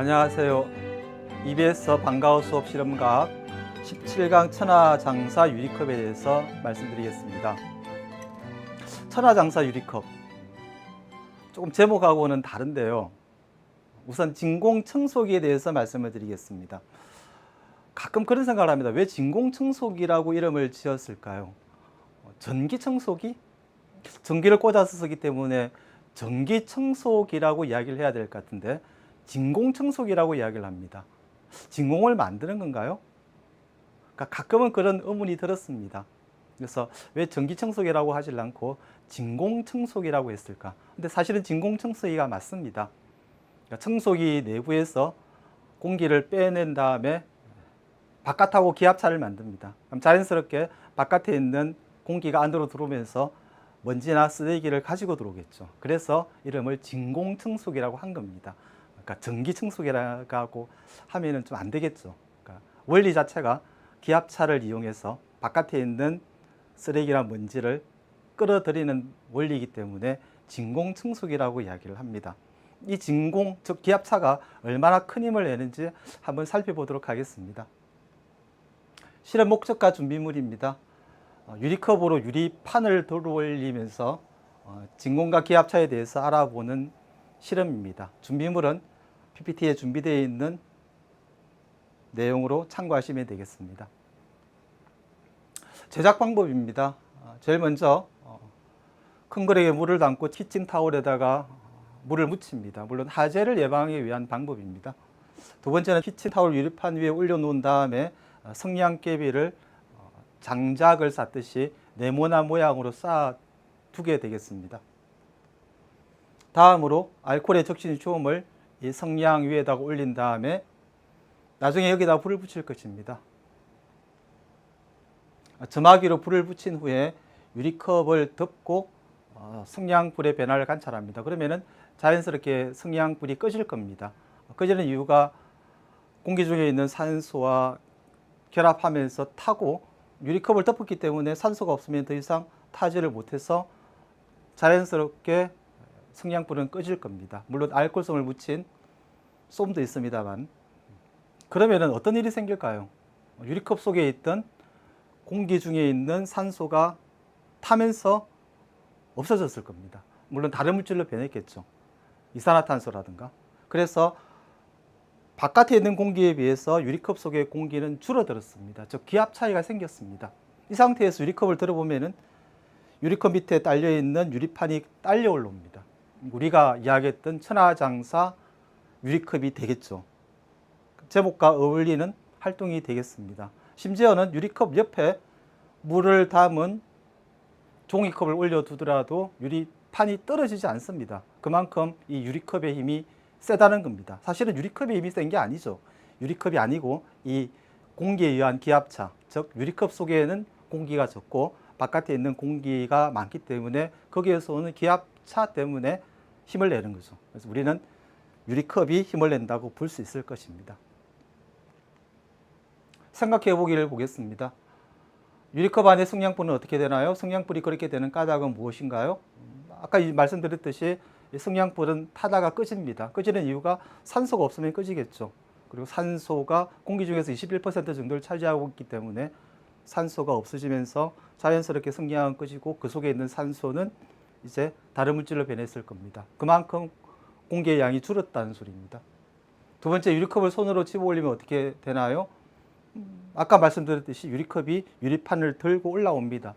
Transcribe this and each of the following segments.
안녕하세요. EBS 방과후 수업 실험과학 17강 천하장사 유리컵에 대해서 말씀드리겠습니다. 천하장사 유리컵, 조금 제목하고는 다른데요. 우선 진공청소기에 대해서 말씀을 드리겠습니다. 가끔 그런 생각을 합니다. 왜 진공청소기라고 이름을 지었을까요? 전기청소기? 전기를 꽂아서 쓰기 때문에 전기청소기라고 이야기를 해야 될 것 같은데 진공청소기라고 이야기를 합니다. 진공을 만드는 건가요? 그러니까 가끔은 그런 의문이 들었습니다. 그래서 왜 전기청소기라고 하질 않고 진공청소기라고 했을까? 근데 사실은 진공청소기가 맞습니다. 그러니까 청소기 내부에서 공기를 빼낸 다음에 바깥하고 기압차를 만듭니다. 그럼 자연스럽게 바깥에 있는 공기가 안으로 들어오면서 먼지나 쓰레기를 가지고 들어오겠죠. 그래서 이름을 진공청소기라고 한 겁니다. 그러니까 전기청소기라고 하면은 좀 안 되겠죠. 그러니까 원리 자체가 기압차를 이용해서 바깥에 있는 쓰레기나 먼지를 끌어들이는 원리이기 때문에 진공청소기라고 이야기를 합니다. 이 진공, 즉 기압차가 얼마나 큰 힘을 내는지 한번 살펴보도록 하겠습니다. 실험 목적과 준비물입니다. 유리컵으로 유리판을 들어 올리면서 진공과 기압차에 대해서 알아보는 실험입니다. 준비물은 PPT에 준비되어 있는 내용으로 참고하시면 되겠습니다. 제작 방법입니다. 제일 먼저 큰 그릇에 물을 담고 키친타올에다가 물을 묻힙니다. 물론 화재를 예방하기 위한 방법입니다. 두 번째는 키친타올 유리판 위에 올려놓은 다음에 성냥개비를 장작을 쌓듯이 네모난 모양으로 쌓아 두게 되겠습니다. 다음으로 알코올에 적신 주음을 이 성냥 위에다가 올린 다음에 나중에 여기다 불을 붙일 것입니다. 점화기로 불을 붙인 후에 유리컵을 덮고 성냥불의 변화를 관찰합니다. 그러면은 자연스럽게 성냥불이 꺼질 겁니다. 꺼지는 이유가 공기 중에 있는 산소와 결합하면서 타고 유리컵을 덮었기 때문에 산소가 없으면 더 이상 타지를 못해서 자연스럽게 성냥불은 꺼질 겁니다. 물론 알코올성을 묻힌 쏨도 있습니다만. 그러면 어떤 일이 생길까요? 유리컵 속에 있던 공기 중에 있는 산소가 타면서 없어졌을 겁니다. 물론 다른 물질로 변했겠죠. 이산화탄소라든가. 그래서 바깥에 있는 공기에 비해서 유리컵 속의 공기는 줄어들었습니다. 즉 기압 차이가 생겼습니다. 이 상태에서 유리컵을 들어보면은 유리컵 밑에 딸려있는 유리판이 딸려 올라옵니다. 우리가 이야기했던 천하장사 유리컵이 되겠죠. 제목과 어울리는 활동이 되겠습니다. 심지어는 유리컵 옆에 물을 담은 종이컵을 올려두더라도 유리판이 떨어지지 않습니다. 그만큼 이 유리컵의 힘이 세다는 겁니다. 사실은 유리컵의 힘이 센 게 아니죠. 유리컵이 아니고 이 공기에 의한 기압차, 즉 유리컵 속에는 공기가 적고 바깥에 있는 공기가 많기 때문에 거기에서 오는 기압차 때문에 힘을 내는 거죠. 그래서 우리는 유리컵이 힘을 낸다고 볼 수 있을 것입니다. 생각해 보기를 보겠습니다. 유리컵 안에 성냥불은 어떻게 되나요? 성냥불이 그렇게 되는 까닭은 무엇인가요? 아까 말씀드렸듯이 성냥불은 타다가 꺼집니다. 꺼지는 이유가 산소가 없으면 꺼지겠죠. 그리고 산소가 공기 중에서 21% 정도를 차지하고 있기 때문에 산소가 없어지면서 자연스럽게 성냥은 꺼지고 그 속에 있는 산소는 이제 다른 물질로 변했을 겁니다. 그만큼 공기의 양이 줄었다는 소리입니다. 두 번째, 유리컵을 손으로 집어 올리면 어떻게 되나요? 아까 말씀드렸듯이 유리컵이 유리판을 들고 올라옵니다.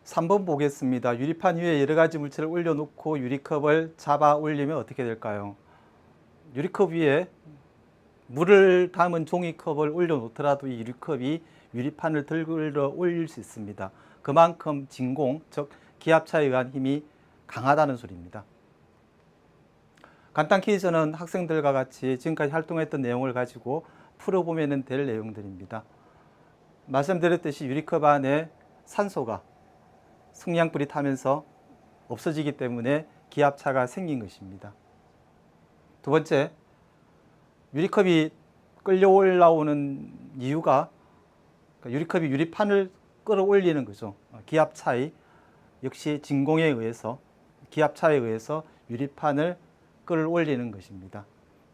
3번 보겠습니다. 유리판 위에 여러 가지 물질을 올려놓고 유리컵을 잡아 올리면 어떻게 될까요? 유리컵 위에 물을 담은 종이컵을 올려놓더라도 이 유리컵이 유리판을 들어 올릴 수 있습니다. 그만큼 진공, 즉 기압차에 의한 힘이 강하다는 소리입니다. 간단 퀴즈는 학생들과 같이 지금까지 활동했던 내용을 가지고 풀어보면 될 내용들입니다. 말씀드렸듯이 유리컵 안에 산소가 성냥불이 타면서 없어지기 때문에 기압차가 생긴 것입니다. 두 번째, 유리컵이 끌려 올라오는 이유가 유리컵이 유리판을 끌어올리는 거죠. 기압 차이, 역시 진공에 의해서, 기압차에 의해서 유리판을 끌어올리는 것입니다.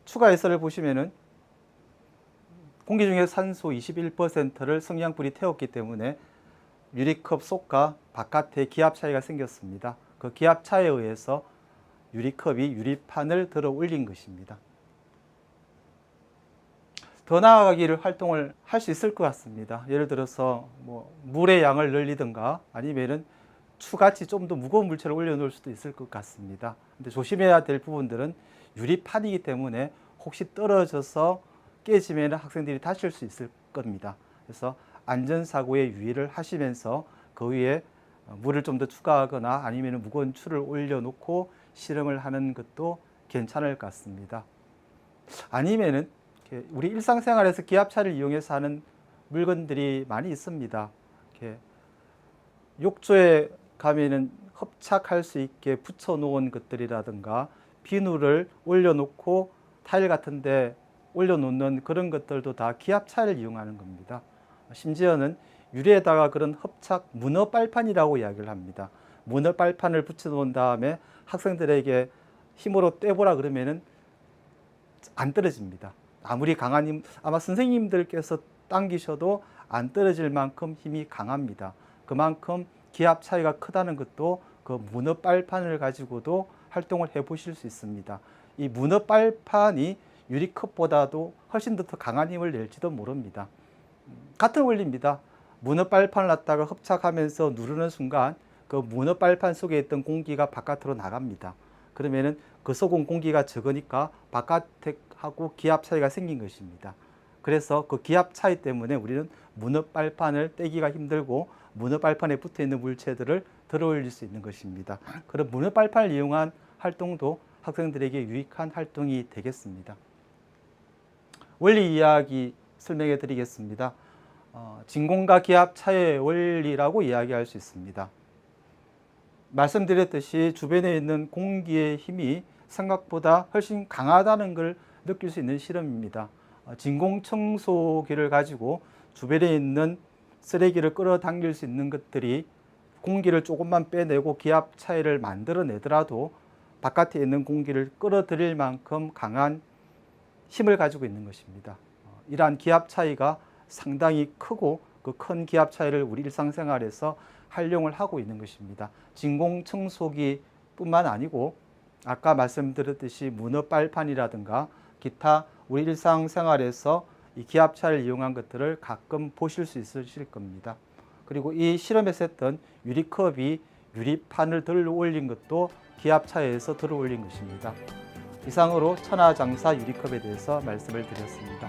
추가 해설을 보시면은 공기 중에 산소 21%를 성냥불이 태웠기 때문에 유리컵 속과 바깥에 기압 차이가 생겼습니다. 그 기압 차이에 의해서 유리컵이 유리판을 들어 올린 것입니다. 더 나아가기를 활동을 할 수 있을 것 같습니다. 예를 들어서 물의 양을 늘리든가 아니면은 추같이 좀 더 무거운 물체를 올려놓을 수도 있을 것 같습니다. 근데 조심해야 될 부분들은 유리판이기 때문에 혹시 떨어져서 깨지면 학생들이 다칠 수 있을 겁니다. 그래서 안전사고에 유의를 하시면서 그 위에 물을 좀 더 추가하거나 아니면 무거운 추를 올려놓고 실험을 하는 것도 괜찮을 것 같습니다. 아니면은 우리 일상생활에서 기압차를 이용해서 하는 물건들이 많이 있습니다. 욕조에 가면은 흡착할 수 있게 붙여 놓은 것들이라든가 비누를 올려놓고 타일 같은데 올려놓는 그런 것들도 다 기압차를 이용하는 겁니다. 심지어는 유리에다가 그런 흡착 문어 빨판이라고 이야기를 합니다. 문어 빨판을 붙여 놓은 다음에 학생들에게 힘으로 떼보라 그러면은 안 떨어집니다. 아무리 강한 힘, 아마 선생님들께서 당기셔도 안 떨어질 만큼 힘이 강합니다. 그만큼 기압 차이가 크다는 것도 그 문어 빨판을 가지고도 활동을 해 보실 수 있습니다. 이 문어 빨판이 유리컵보다도 훨씬 더 강한 힘을 낼지도 모릅니다. 같은 원리입니다. 문어 빨판을 갖다가 흡착하면서 누르는 순간 그 문어 빨판 속에 있던 공기가 바깥으로 나갑니다. 그러면은 그 속은 공기가 적으니까 바깥하고 기압 차이가 생긴 것입니다. 그래서 그 기압 차이 때문에 우리는 문어 빨판을 떼기가 힘들고 문어 빨판에 붙어 있는 물체들을 들어 올릴 수 있는 것입니다. 그런 문어 빨판을 이용한 활동도 학생들에게 유익한 활동이 되겠습니다. 원리 이야기 설명해 드리겠습니다. 진공과 기압 차이의 원리라고 이야기할 수 있습니다. 말씀드렸듯이 주변에 있는 공기의 힘이 생각보다 훨씬 강하다는 걸 느낄 수 있는 실험입니다. 진공 청소기를 가지고 주변에 있는 쓰레기를 끌어당길 수 있는 것들이 공기를 조금만 빼내고 기압 차이를 만들어내더라도 바깥에 있는 공기를 끌어들일 만큼 강한 힘을 가지고 있는 것입니다. 이러한 기압 차이가 상당히 크고 그 큰 기압 차이를 우리 일상생활에서 활용을 하고 있는 것입니다. 진공 청소기 뿐만 아니고 아까 말씀드렸듯이 문어 빨판이라든가 기타 우리 일상생활에서 이 기압 차이를 이용한 것들을 가끔 보실 수 있으실 겁니다. 그리고 이 실험에서 했던 유리컵이 유리판을 들어 올린 것도 기압 차이에서 들어 올린 것입니다. 이상으로 천하장사 유리컵에 대해서 말씀을 드렸습니다.